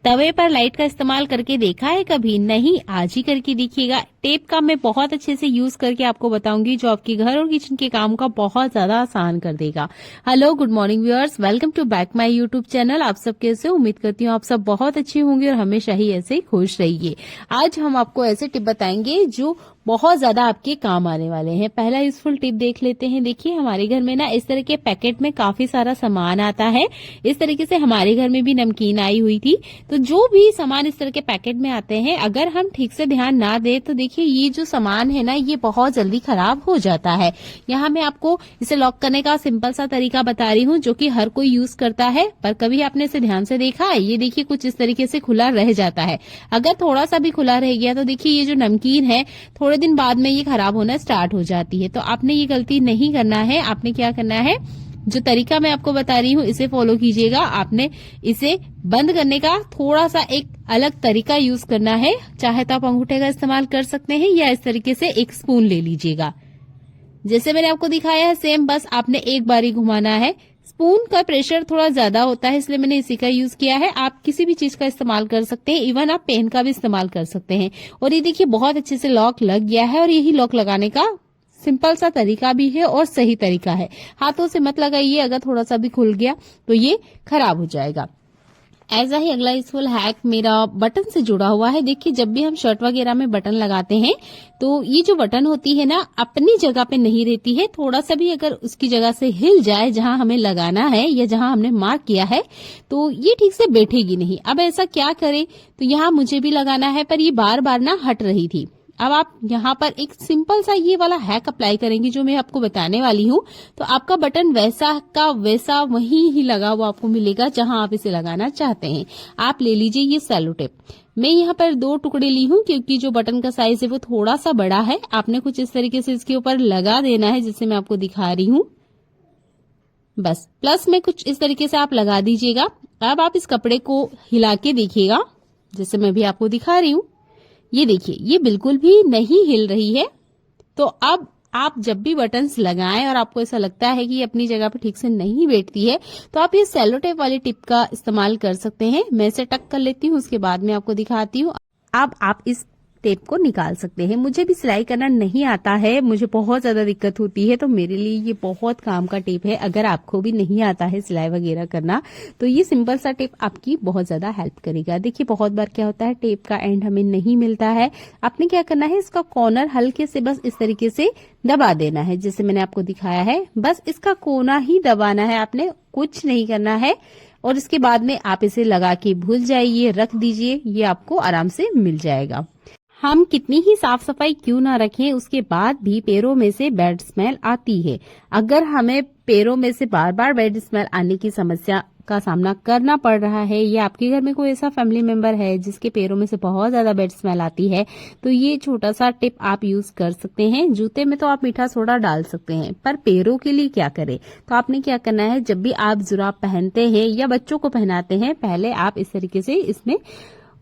तवे पर लाइट का इस्तेमाल करके देखा है कभी? नहीं, आज ही करके देखिएगा। टेप का मैं बहुत अच्छे से यूज करके आपको बताऊंगी, जो आपके घर और किचन के काम का बहुत ज्यादा आसान कर देगा। Hello, good morning viewers, welcome to back my YouTube channel. आप सब कैसे? उम्मीद करती हूँ आप सब बहुत अच्छे होंगे और हमेशा ही ऐसे खुश रहिए। आज हम आपको ऐसे टिप बताएंगे जो बहुत ज्यादा आपके काम आने वाले हैं। पहला यूजफुल टिप देख लेते हैं। देखिए, हमारे घर में ना इस तरह के पैकेट में काफी सारा सामान आता है। इस तरीके से हमारे घर में भी नमकीन आई हुई थी। तो जो भी सामान इस तरह के पैकेट में आते हैं, अगर हम ठीक से ध्यान ना दें तो देखिए ये जो सामान है ना, ये बहुत जल्दी खराब हो जाता है। यहाँ मैं आपको इसे लॉक करने का सिंपल सा तरीका बता रही हूँ, जो कि हर कोई यूज करता है, पर कभी आपने इसे ध्यान से देखा है? ये देखिए कुछ इस तरीके से खुला रह जाता है। अगर थोड़ा सा भी खुला रह गया तो देखिए ये जो नमकीन है, थोड़े दिन बाद में ये खराब होना स्टार्ट हो जाती है। तो आपने ये गलती नहीं करना है। आपने क्या करना है, जो तरीका मैं आपको बता रही हूँ इसे फॉलो कीजिएगा। आपने इसे बंद करने का थोड़ा सा एक अलग तरीका यूज करना है। चाहे तो आप अंगूठे का इस्तेमाल कर सकते हैं या इस तरीके से एक स्पून ले लीजिएगा, जैसे मैंने आपको दिखाया है सेम। बस आपने एक बार ही घुमाना है। स्पून का प्रेशर थोड़ा ज्यादा होता है, इसलिए मैंने इसी का यूज किया है। आप किसी भी चीज का इस्तेमाल कर सकते हैं, इवन आप पेन का भी इस्तेमाल कर सकते हैं। और ये देखिए बहुत अच्छे से लॉक लग गया है, और यही लॉक लगाने का सिंपल सा तरीका भी है और सही तरीका है। हाथों से मत लगाइए, अगर थोड़ा सा भी खुल गया तो ये खराब हो जाएगा। ऐसा ही अगला यूजफुल हैक मेरा बटन से जुड़ा हुआ है। देखिए, जब भी हम शर्ट वगैरह में बटन लगाते हैं तो ये जो बटन होती है ना, अपनी जगह पे नहीं रहती है। थोड़ा सा भी अगर उसकी जगह से हिल जाए जहां हमें लगाना है या जहां हमने मार्क किया है, तो ये ठीक से बैठेगी नहीं। अब ऐसा क्या करें? तो यहाँ मुझे भी लगाना है, पर ये बार बार ना हट रही थी। अब आप यहाँ पर एक सिंपल सा ये वाला हैक अप्लाई करेंगे जो मैं आपको बताने वाली हूँ, तो आपका बटन वैसा का वैसा वहीं ही लगा हुआ आपको मिलेगा जहां आप इसे लगाना चाहते हैं। आप ले लीजिए ये सेलो टेप। मैं यहाँ पर 2 टुकड़े ली हूँ, क्योंकि जो बटन का साइज है वो थोड़ा सा बड़ा है। आपने कुछ इस तरीके से इसके ऊपर लगा देना है, जिससे मैं आपको दिखा रही हूँ। बस प्लस में कुछ इस तरीके से आप लगा दीजिएगा। अब आप इस कपड़े को हिला के देखिएगा, जैसे मैं भी आपको दिखा रही हूँ। ये देखिए, ये बिल्कुल भी नहीं हिल रही है। तो अब आप जब भी बटन्स लगाएं और आपको ऐसा लगता है कि ये अपनी जगह पे ठीक से नहीं बैठती है, तो आप ये सेलो टेप वाली टिप का इस्तेमाल कर सकते हैं। मैं इसे टक कर लेती हूँ, उसके बाद में आपको दिखाती हूँ। अब आप इस टेप को निकाल सकते हैं। मुझे भी सिलाई करना नहीं आता है, मुझे बहुत ज्यादा दिक्कत होती है, तो मेरे लिए ये बहुत काम का टेप है। अगर आपको भी नहीं आता है सिलाई वगैरह करना, तो ये सिंपल सा टेप आपकी बहुत ज्यादा हेल्प करेगा। देखिए, बहुत बार क्या होता है, टेप का एंड हमें नहीं मिलता है। आपने क्या करना है, इसका कॉर्नर हल्के से बस इस तरीके से दबा देना है, जैसे मैंने आपको दिखाया है। बस इसका कोना ही दबाना है, आपने कुछ नहीं करना है। और इसके बाद में आप इसे लगा के भूल जाइए, रख दीजिए, ये आपको आराम से मिल जाएगा। हम कितनी ही साफ सफाई क्यों ना रखें, उसके बाद भी पैरों में से बैड स्मेल आती है। अगर हमें पैरों में से बार बार बैड स्मेल आने की समस्या का सामना करना पड़ रहा है, या आपके घर में कोई ऐसा फैमिली मेंबर है जिसके पैरों में से बहुत ज्यादा बैड स्मेल आती है, तो ये छोटा सा टिप आप यूज कर सकते हैं। जूते में तो आप मीठा सोडा डाल सकते हैं, पर पैरों के लिए क्या करें? तो आपने क्या करना है, जब भी आप जुराब पहनते हैं या बच्चों को पहनाते हैं, पहले आप इस तरीके से इसमें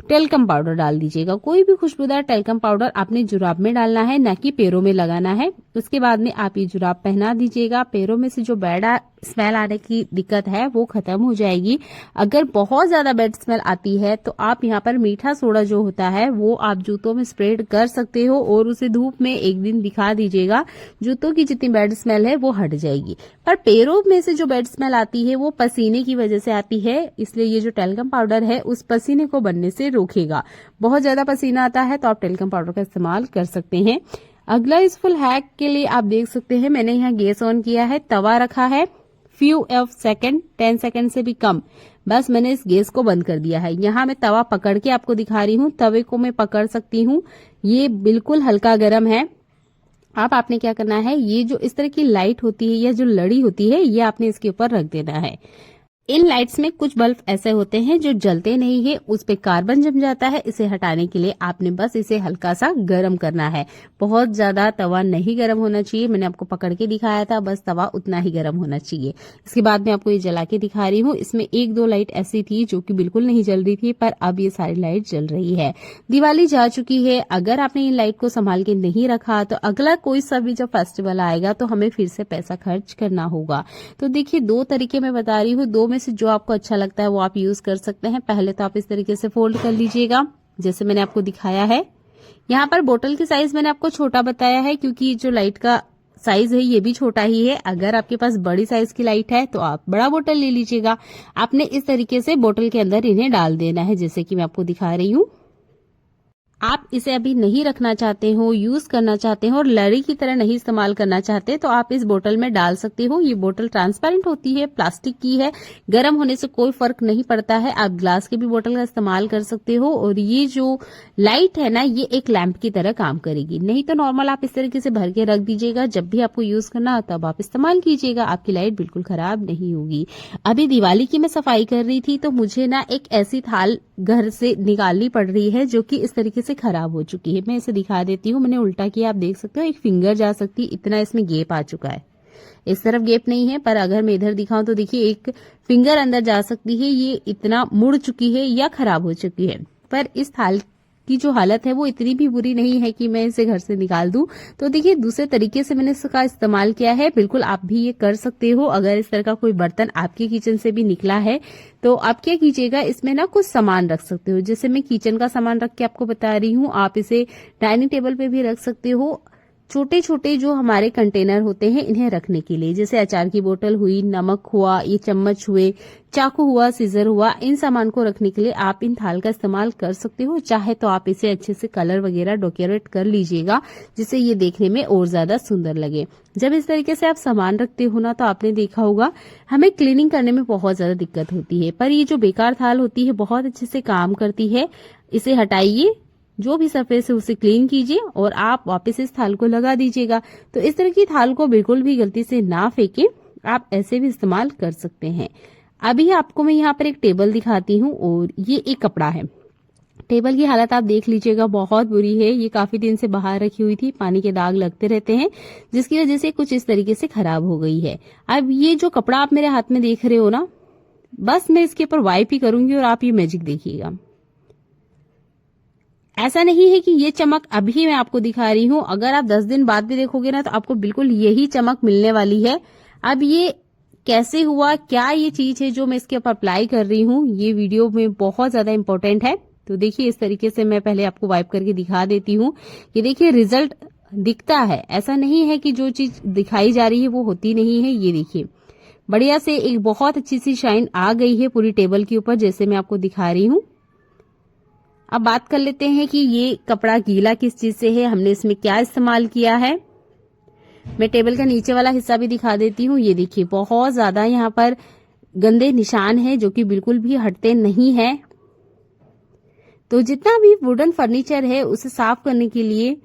टेल्कम पाउडर डाल दीजिएगा। कोई भी खुशबूदार टेल्कम पाउडर आपने जुराब में डालना है, ना कि पैरों में लगाना है। उसके बाद में आप ये जुराब पहना दीजिएगा। पैरों में से जो बैड स्मेल आने की दिक्कत है वो खत्म हो जाएगी। अगर बहुत ज्यादा बैड स्मेल आती है तो आप यहाँ पर मीठा सोडा जो होता है वो आप जूतों में स्प्रेड कर सकते हो, और उसे धूप में एक दिन दिखा दीजिएगा। जूतों की जितनी बैड स्मेल है वो हट जाएगी। पर पैरों में से जो बैड स्मेल आती है वो पसीने की वजह से आती है, इसलिए ये जो टेल्कम पाउडर है उस पसीने को बनने से रोकेगा। बहुत ज्यादा पसीना आता है तो आप टेल्कम पाउडर का इस्तेमाल कर सकते हैं। अगला यूजफुल हैक के लिए आप देख सकते हैं, मैंने यहाँ गैस ऑन किया है, तवा रखा है, फ्यू ऑफ सेकंड, 10 सेकंड से भी कम, बस मैंने इस गैस को बंद कर दिया है। यहाँ मैं तवा पकड़ के आपको दिखा रही हूँ। तवे को मैं पकड़ सकती हूँ, ये बिल्कुल हल्का गर्म है। अब आपने क्या करना है, ये जो इस तरह की लाइट होती है या जो लड़ी होती है, ये आपने इसके ऊपर रख देना है। इन लाइट्स में कुछ बल्ब ऐसे होते हैं जो जलते नहीं है, उस पे कार्बन जम जाता है। इसे हटाने के लिए आपने बस इसे हल्का सा गर्म करना है। बहुत ज्यादा तवा नहीं गर्म होना चाहिए, मैंने आपको पकड़ के दिखाया था, बस तवा उतना ही गर्म होना चाहिए। इसके बाद मैं आपको ये जला के दिखा रही हूँ। इसमें 1-2 लाइट ऐसी थी जो कि बिल्कुल नहीं जल रही थी, पर अब ये सारी लाइट जल रही है। दिवाली जा चुकी है, अगर आपने इन लाइट को संभाल के नहीं रखा तो अगला कोई सा भी जब फेस्टिवल आएगा तो हमें फिर से पैसा खर्च करना होगा। तो देखिए, 2 तरीके मैं बता रही हूँ, 2 में में से जो आपको अच्छा लगता है वो आप यूज कर सकते हैं। पहले तो आप इस तरीके से फोल्ड कर लीजिएगा जैसे मैंने आपको दिखाया है। यहाँ पर बोतल की साइज मैंने आपको छोटा बताया है क्योंकि जो लाइट का साइज है ये भी छोटा ही है। अगर आपके पास बड़ी साइज की लाइट है तो आप बड़ा बोतल ले लीजिएगा। आपने इस तरीके से बोतल के अंदर इन्हें डाल देना है जैसे कि मैं आपको दिखा रही हूँ। आप इसे अभी नहीं रखना चाहते हो, यूज करना चाहते हो और लड़ी की तरह नहीं इस्तेमाल करना चाहते तो आप इस बोतल में डाल सकते हो। ये बोतल ट्रांसपेरेंट होती है, प्लास्टिक की है, गर्म होने से कोई फर्क नहीं पड़ता है। आप ग्लास की भी बोतल का इस्तेमाल कर सकते हो और ये जो लाइट है ना ये एक लैंप की तरह काम करेगी। नहीं तो नॉर्मल आप इस तरीके से भर के रख दीजिएगा, जब भी आपको यूज करना हो तब आप इस्तेमाल कीजिएगा, आपकी लाइट बिल्कुल खराब नहीं होगी। अभी दिवाली की मैं सफाई कर रही थी तो मुझे ना एक ऐसी थाल घर से निकालनी पड़ रही है जो कि इस तरीके से खराब हो चुकी है। मैं इसे दिखा देती हूँ। मैंने उल्टा किया, आप देख सकते हो एक फिंगर जा सकती है, इतना इसमें गैप आ चुका है। इस तरफ गैप नहीं है पर अगर मैं इधर दिखाऊं तो देखिए एक फिंगर अंदर जा सकती है। ये इतना मुड़ चुकी है या खराब हो चुकी है। पर इस थाल की जो हालत है वो इतनी भी बुरी नहीं है कि मैं इसे घर से निकाल दूं। तो देखिए दूसरे तरीके से मैंने इसका इस्तेमाल किया है। बिल्कुल आप भी ये कर सकते हो। अगर इस तरह का कोई बर्तन आपके किचन से भी निकला है तो आप क्या कीजिएगा, इसमें ना कुछ सामान रख सकते हो। जैसे मैं किचन का सामान रख के आपको बता रही हूँ, आप इसे डाइनिंग टेबल पे भी रख सकते हो। छोटे छोटे जो हमारे कंटेनर होते हैं इन्हें रखने के लिए, जैसे अचार की बोतल हुई, नमक हुआ, ये चम्मच हुए, चाकू हुआ, सीजर हुआ, इन सामान को रखने के लिए आप इन थाल का इस्तेमाल कर सकते हो। चाहे तो आप इसे अच्छे से कलर वगैरह डेकोरेट कर लीजिएगा जिससे ये देखने में और ज्यादा सुंदर लगे। जब इस तरीके से आप सामान रखते हो ना तो आपने देखा होगा हमें क्लीनिंग करने में बहुत ज्यादा दिक्कत होती है, पर ये जो बेकार थाल होती है बहुत अच्छे से काम करती है। इसे हटाइए, जो भी सरफेस है उसे क्लीन कीजिए और आप वापस इस थाल को लगा दीजिएगा। तो इस तरह की थाल को बिल्कुल भी गलती से ना फेंके, आप ऐसे भी इस्तेमाल कर सकते हैं। अभी आपको मैं यहाँ पर एक टेबल दिखाती हूँ और ये एक कपड़ा है। टेबल की हालत आप देख लीजिएगा, बहुत बुरी है। ये काफी दिन से बाहर रखी हुई थी, पानी के दाग लगते रहते हैं जिसकी वजह से कुछ इस तरीके से खराब हो गई है। अब ये जो कपड़ा आप मेरे हाथ में देख रहे हो ना, बस मैं इसके ऊपर वाइप ही करूंगी और आप ये मैजिक देखिएगा। ऐसा नहीं है कि ये चमक अभी मैं आपको दिखा रही हूँ, अगर आप 10 दिन बाद भी देखोगे ना तो आपको बिल्कुल यही चमक मिलने वाली है। अब ये कैसे हुआ, क्या ये चीज है जो मैं इसके ऊपर अप्लाई कर रही हूँ, ये वीडियो में बहुत ज्यादा इंपॉर्टेंट है। तो देखिए इस तरीके से मैं पहले आपको वाइप करके दिखा देती हूँ। ये देखिए रिजल्ट दिखता है, ऐसा नहीं है कि जो चीज दिखाई जा रही है वो होती नहीं है। ये देखिए बढ़िया से एक बहुत अच्छी सी शाइन आ गई है पूरी टेबल के ऊपर जैसे मैं आपको दिखा रही हूँ। अब बात कर लेते हैं कि ये कपड़ा गीला किस चीज से है, हमने इसमें क्या इस्तेमाल किया है। मैं टेबल का नीचे वाला हिस्सा भी दिखा देती हूँ। ये देखिए बहुत ज्यादा यहाँ पर गंदे निशान है जो कि बिल्कुल भी हटते नहीं है। तो जितना भी वुडन फर्नीचर है उसे साफ करने के लिए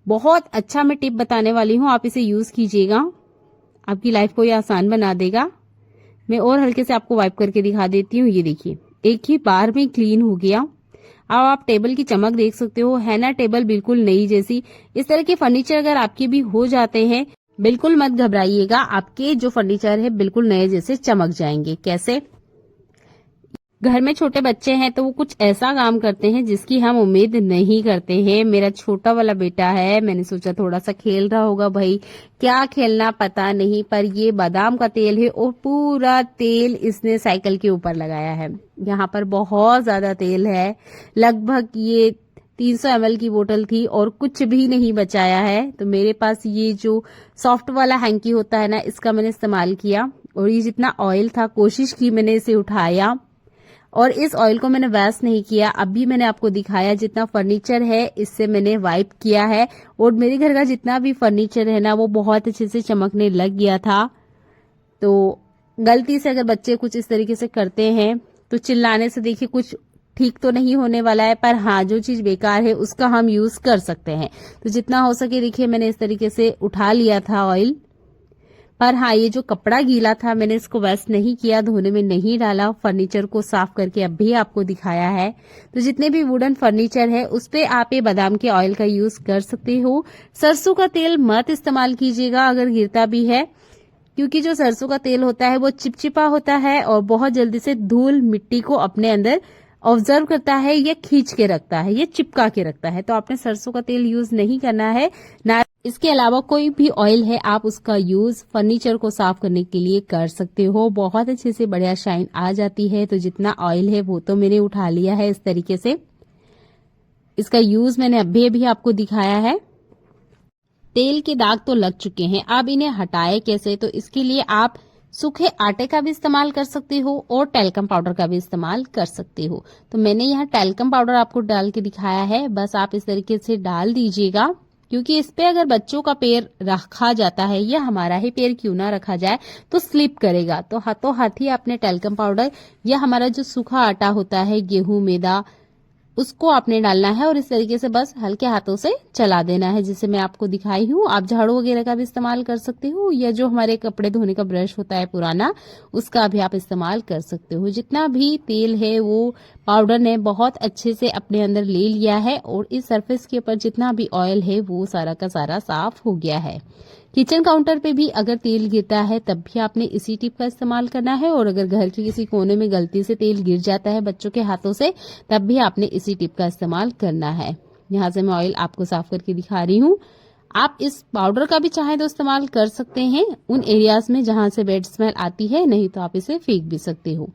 बहुत अच्छा मैं टिप बताने वाली हूँ, आप इसे यूज कीजिएगा, आपकी लाइफ को ये आसान बना देगा। मैं और हल्के से आपको वाइप करके दिखा देती हूँ। ये देखिए एक ही बार में क्लीन हो गया। अब आप टेबल की चमक देख सकते हो, है ना टेबल बिल्कुल नई जैसी। इस तरह के फर्नीचर अगर आपके भी हो जाते हैं बिल्कुल मत घबराइएगा, आपके जो फर्नीचर है बिल्कुल नए जैसे चमक जाएंगे। कैसे? घर में छोटे बच्चे हैं तो वो कुछ ऐसा काम करते हैं जिसकी हम उम्मीद नहीं करते हैं। मेरा छोटा वाला बेटा है, मैंने सोचा थोड़ा सा खेल रहा होगा, भाई क्या खेलना पता नहीं, पर ये बादाम का तेल है और पूरा तेल इसने साइकिल के ऊपर लगाया है। यहाँ पर बहुत ज्यादा तेल है, लगभग ये 300 ml की बोतल थी और कुछ भी नहीं बचाया है। तो मेरे पास ये जो सॉफ्ट वाला हैंकी होता है ना, इसका मैंने इस्तेमाल किया और ये जितना ऑयल था कोशिश की मैंने इसे उठाया और इस ऑयल को मैंने वेस्ट नहीं किया। अभी मैंने आपको दिखाया जितना फर्नीचर है इससे मैंने वाइप किया है और मेरे घर का जितना भी फर्नीचर है ना वो बहुत अच्छे से चमकने लग गया था। तो गलती से अगर बच्चे कुछ इस तरीके से करते हैं तो चिल्लाने से देखिए कुछ ठीक तो नहीं होने वाला है, पर हाँ जो चीज बेकार है उसका हम यूज कर सकते हैं। तो जितना हो सके देखिए मैंने इस तरीके से उठा लिया था ऑयल, पर हाँ ये जो कपड़ा गीला था मैंने इसको वेस्ट नहीं किया, धोने में नहीं डाला, फर्नीचर को साफ करके अब भी आपको दिखाया है। तो जितने भी वुडन फर्नीचर है उस पे आप ये बादाम के ऑयल का यूज कर सकते हो। सरसों का तेल मत इस्तेमाल कीजिएगा अगर गिरता भी है, क्योंकि जो सरसों का तेल होता है वो चिपचिपा होता है और बहुत जल्दी से धूल मिट्टी को अपने अंदर ऑब्जर्व करता है, ये खींच के रखता है, ये चिपका के रखता है। तो आपने सरसों का तेल यूज नहीं करना है। इसके अलावा कोई भी ऑयल है आप उसका यूज फर्नीचर को साफ करने के लिए कर सकते हो। बहुत अच्छे से बढ़िया शाइन आ जाती है। तो जितना ऑयल है वो तो मैंने उठा लिया है इस तरीके से। इसका यूज मैंने अभी आपको दिखाया है। तेल के दाग तो लग चुके हैं, अब इन्हें हटाए कैसे? तो इसके लिए आप सूखे आटे का भी इस्तेमाल कर सकते हो और टैल्कम पाउडर का भी इस्तेमाल कर सकते हो। तो मैंने यहाँ टैल्कम पाउडर आपको डाल के दिखाया है। बस आप इस तरीके से डाल दीजिएगा, क्योंकि इस पे अगर बच्चों का पैर रखा जाता है या हमारा ही पैर क्यों ना रखा जाए तो स्लिप करेगा। तो हाथों हाथ ही आपने टैल्कम पाउडर या हमारा जो सूखा आटा होता है, गेहूं, मैदा, उसको आपने डालना है और इस तरीके से बस हल्के हाथों से चला देना है, जिसे मैं आपको दिखाई हूँ। आप झाड़ू वगैरह का भी इस्तेमाल कर सकते हो या जो हमारे कपड़े धोने का ब्रश होता है पुराना, उसका भी आप इस्तेमाल कर सकते हो। जितना भी तेल है वो पाउडर ने बहुत अच्छे से अपने अंदर ले लिया है और इस सरफेस के ऊपर जितना भी ऑयल है वो सारा का सारा साफ हो गया है। किचन काउंटर पे भी अगर तेल गिरता है तब भी आपने इसी टिप का इस्तेमाल करना है, और अगर घर के किसी कोने में गलती से तेल गिर जाता है बच्चों के हाथों से तब भी आपने इसी टिप का इस्तेमाल करना है। यहाँ से मैं ऑयल आपको साफ करके दिखा रही हूँ। आप इस पाउडर का भी चाहे तो इस्तेमाल कर सकते हैं उन एरियाज में जहां से बैड स्मेल आती है, नहीं तो आप इसे फेंक भी सकते हो।